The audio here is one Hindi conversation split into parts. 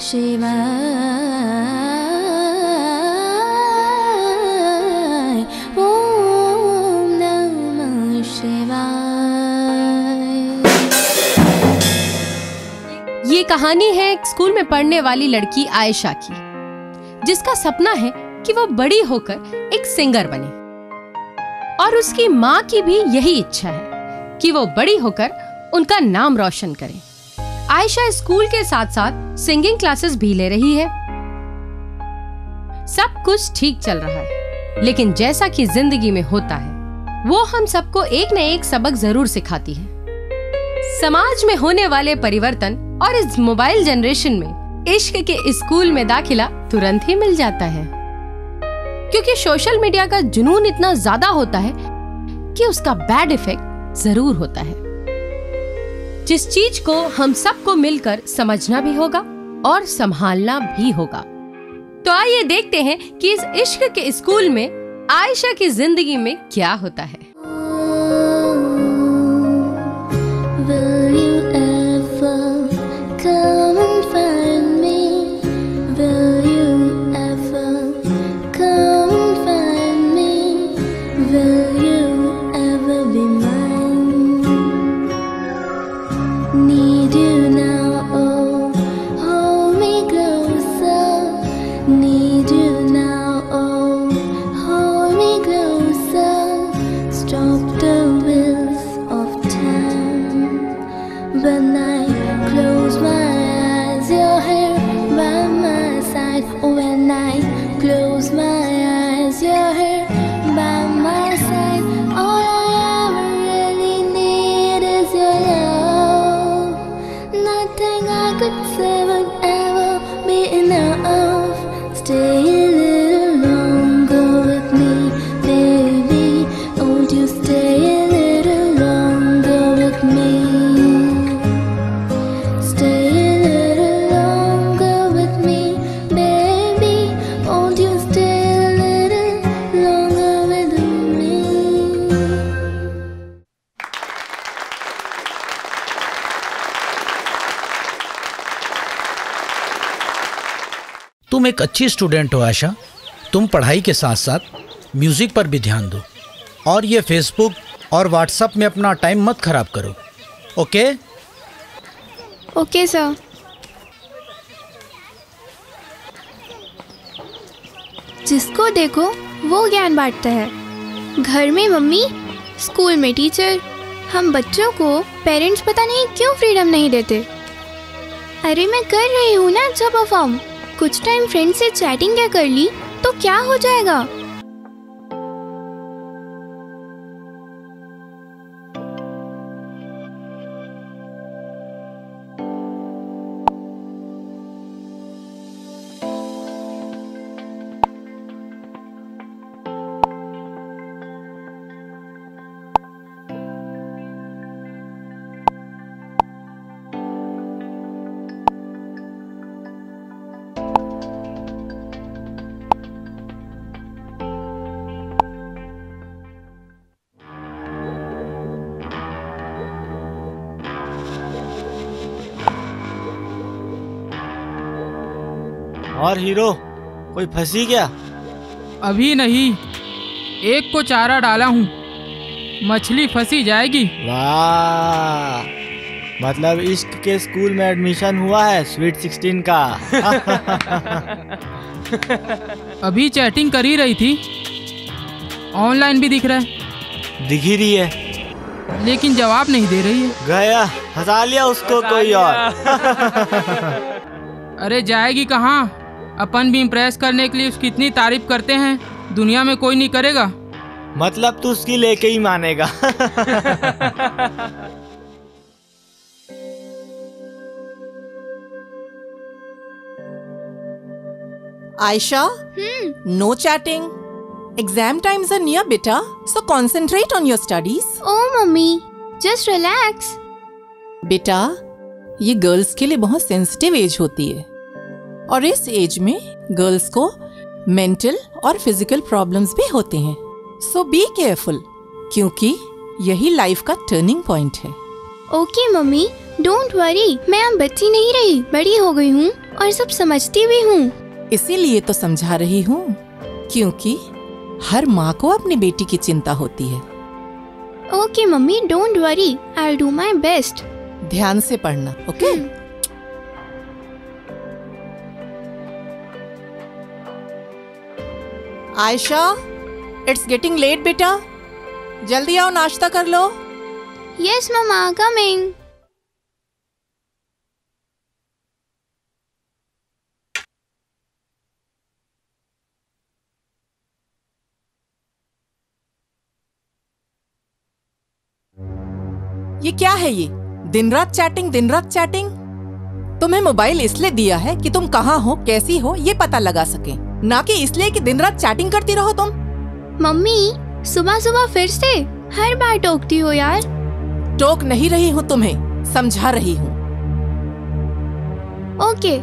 शिवाय, ओम नमः शिवाय। ये कहानी है एक स्कूल में पढ़ने वाली लड़की आयशा की, जिसका सपना है कि वो बड़ी होकर एक सिंगर बने। और उसकी माँ की भी यही इच्छा है कि वो बड़ी होकर उनका नाम रोशन करे। आयशा स्कूल के साथ साथ सिंगिंग क्लासेस भी ले रही है। सब कुछ ठीक चल रहा है, लेकिन जैसा कि जिंदगी में होता है, वो हम सबको एक न एक सबक जरूर सिखाती है। समाज में होने वाले परिवर्तन और इस मोबाइल जनरेशन में इश्क के स्कूल में दाखिला तुरंत ही मिल जाता है, क्योंकि सोशल मीडिया का जुनून इतना ज्यादा होता है कि उसका बैड इफेक्ट जरूर होता है, जिस चीज को हम सबको मिलकर समझना भी होगा और संभालना भी होगा। तो आइए देखते हैं कि इस इश्क के स्कूल में आयशा की जिंदगी में क्या होता है। तुम एक अच्छी स्टूडेंट हो आयशा। तुम पढ़ाई के साथ साथ म्यूजिक पर भी ध्यान दो, और ये फेसबुक और व्हाट्सएप में अपना टाइम मत खराब करो। ओके? Okay sir. जिसको देखो वो ज्ञान बांटता है। घर में मम्मी, स्कूल में टीचर, हम बच्चों को पेरेंट्स पता नहीं क्यों फ्रीडम नहीं देते। अरे मैं कर रही हूँ ना अच्छा परफॉर्म। कुछ टाइम फ्रेंड से चैटिंग क्या कर ली तो क्या हो जाएगा। और हीरो, कोई फंसी क्या? अभी नहीं, एक को चारा डाला हूँ, मछली फंसी जाएगी। वाह, मतलब इश्क के स्कूल में एडमिशन हुआ है स्वीट 16 का। अभी चैटिंग कर ही रही थी, ऑनलाइन भी दिख रहा है। दिख ही रही है, लेकिन जवाब नहीं दे रही है। गया, हंसा लिया उसको कोई और। अरे जाएगी कहाँ? अपन भी इम्प्रेस करने के लिए उसकी इतनी तारीफ करते हैं, दुनिया में कोई नहीं करेगा। मतलब तू उसकी लेके ही मानेगा। Aisha, no chatting. Exam times are near, beta. So concentrate on your studies. Oh, mummy, just relax. बेटा, ये गर्ल्स के लिए बहुत सेंसिटिव एज होती है, और इस एज में गर्ल्स को मेंटल और फिजिकल प्रॉब्लम्स भी होते हैं। सो बी केयरफुल, क्योंकि यही लाइफ का टर्निंग पॉइंट है। ओके मम्मी, डोंट वरी, मैं अब बच्ची नहीं रही, बड़ी हो गई हूँ। और सब समझती भी हूँ। इसीलिए तो समझा रही हूँ, क्योंकि हर माँ को अपनी बेटी की चिंता होती है। Okay mummy, don't worry, I will do my best. ध्यान से पढ़ना, okay? Ayesha, it's getting late बेटा, जल्दी आओ, नाश्ता कर लो। यस मम्मा, कमिंग। ये क्या है ये? दिन रात चैटिंग, दिन रात चैटिंग। तुम्हें मोबाइल इसलिए दिया है कि तुम कहाँ हो, कैसी हो, ये पता लगा सके, ना कि इसलिए कि दिन रात चैटिंग करती रहो तुम। मम्मी, सुबह सुबह फिर से हर बार टोकती हो यार। टोक नहीं रही हूँ तुम्हें, समझा रही हूँ। ओके।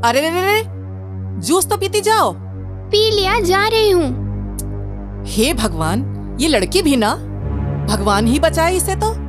अरे रे, जूस तो पीती जाओ। पी लिया, जा रही हूँ। हे भगवान, ये लड़की भी ना, भगवान ही बचाए इसे तो।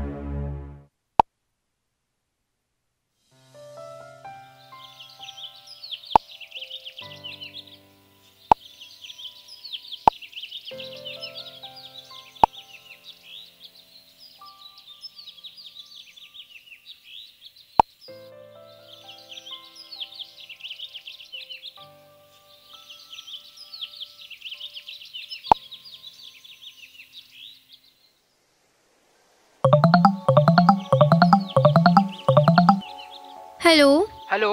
हेलो। हेलो।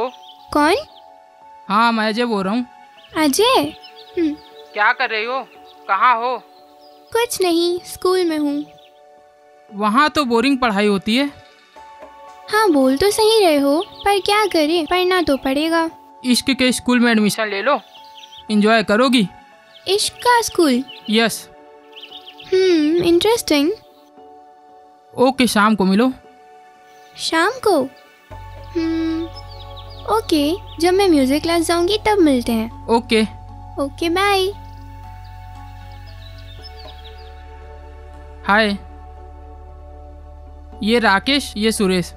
कौन? हाँ, मैं अजय बोल रहा हूँ। अजय? क्या कर रही हो? कहाँ हो? कुछ नहीं, स्कूल में हूँ। वहाँ तो बोरिंग पढ़ाई होती है। हाँ, बोल तो सही रहे हो, पर क्या करें, पढ़ना तो पड़ेगा। इश्क के स्कूल में एडमिशन ले लो, एंजॉय करोगी। इश्क का स्कूल? यस। इंटरेस्टिंग। ओके, शाम को मिलो। शाम को? ओके, जब मैं म्यूजिक क्लास जाऊंगी तब मिलते हैं। ओके। Okay, bye. हाय, ये राकेश, ये सुरेश।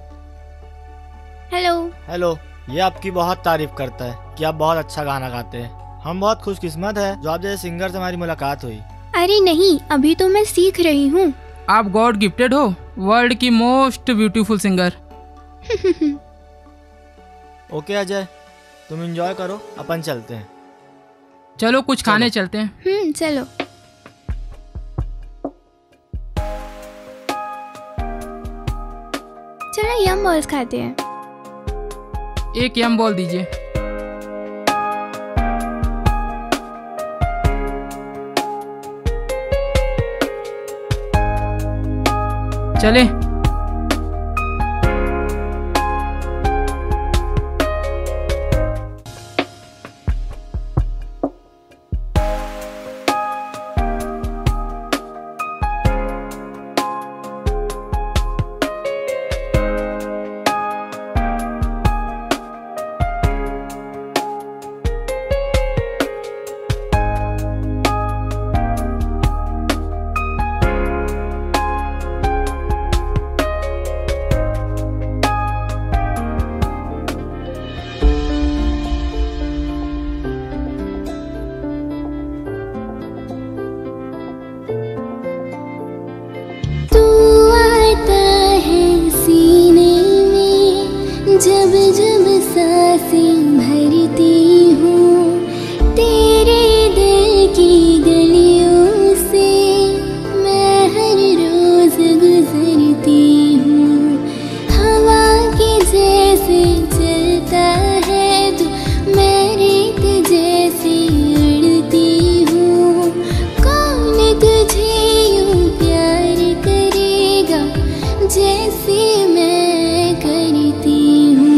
हेलो। हेलो। ये आपकी बहुत तारीफ करता है कि आप बहुत अच्छा गाना गाते हैं। हम बहुत खुशकिस्मत है जो आप जैसे सिंगर से हमारी मुलाकात हुई। अरे नहीं, अभी तो मैं सीख रही हूँ। आप गॉड गिफ्टेड हो, वर्ल्ड की most beautiful singer. Okay Ajay, तुम एंजॉय करो, अपन चलते हैं। चलो कुछ खाने चलते हैं। चलो। चलो यम बॉल्स खाते हैं। एक यम बॉल दीजिए। चले। जब जब सांसें भरती हूँ तेरे दिल की गलियों से, मैं हर रोज गुजरती हूँ। हवा के जैसे चलता है तू, मैं रेत जैसे उड़ती हूँ। कौन तुझे यूँ प्यार करेगा जैसे मैं करती हूँ।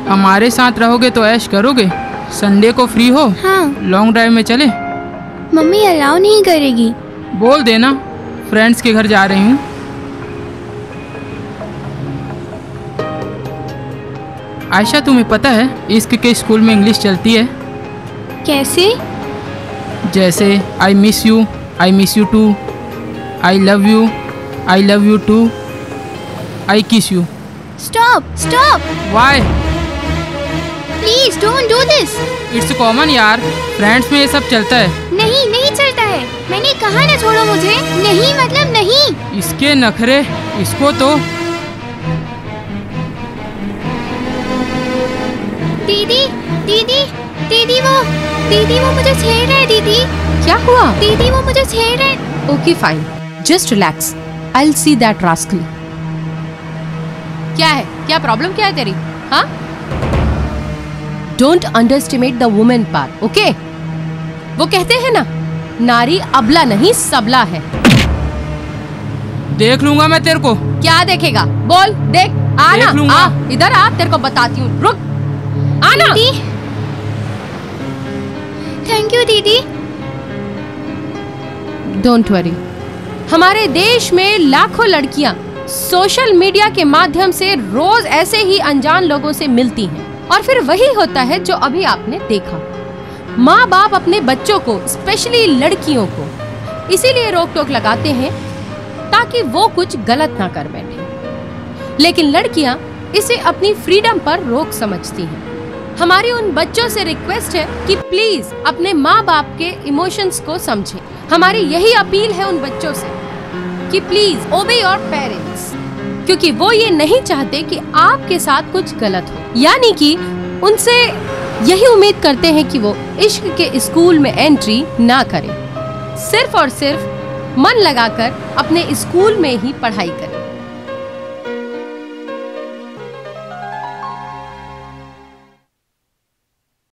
हमारे साथ रहोगे तो ऐश करोगे। संडे को फ्री हो? हाँ। लॉन्ग ड्राइव में चले? मम्मी अलाउ नहीं करेगी। बोल देना, फ्रेंड्स के घर जा रही हूँ। आयशा, तुम्हें पता है इश्क के स्कूल में इंग्लिश चलती है? कैसे? जैसे I miss you too, I love you, I love you too, I kiss you. Stop stop, why? Please don't do this. It's common यार, फ्रेंड्स में ये सब चलता है। नहीं नहीं चलता है, मैंने कहा ना छोड़ो मुझे। नहीं मतलब नहीं। इसके नखरे, इसको तो। दीदी दीदी दीदी वो मुझे छेड़ रहा है। दीदी क्या हुआ? दीदी वो मुझे छेड़ रहा है। Okay fine, just relax, I will see that rascal. क्या है, क्या प्रॉब्लम क्या है तेरी? हाँ, don't underestimate the women part, okay? वो कहते हैं ना, नारी अबला नहीं सबला है। देख लूंगा मैं तेरे को। क्या देखेगा? बोल, देख, आ देख ना, लूंगा। आ इधर आ, तेरे को बताती हूँ, रुक, आना। दीदी थैंक यू दीदी। डोंट वरी, हमारे देश में लाखों लड़कियां सोशल मीडिया के माध्यम से रोज ऐसे ही अनजान लोगों से मिलती हैं, और फिर वही होता है जो अभी आपने देखा। माँ बाप अपने बच्चों को, स्पेशली लड़कियों को, इसीलिए रोक टोक लगाते हैं ताकि वो कुछ गलत ना कर बैठे, लेकिन लड़कियां इसे अपनी फ्रीडम पर रोक समझती हैं। हमारी उन बच्चों से रिक्वेस्ट है कि प्लीज अपने माँ बाप के इमोशंस को समझें। हमारी यही अपील है उन बच्चों से कि प्लीज ओबे योर पेरेंट्स, क्योंकि वो ये नहीं चाहते कि आपके साथ कुछ गलत हो। यानी कि उनसे यही उम्मीद करते हैं कि वो इश्क के स्कूल में एंट्री ना करें, सिर्फ और सिर्फ मन लगाकर अपने स्कूल में ही पढ़ाई करें।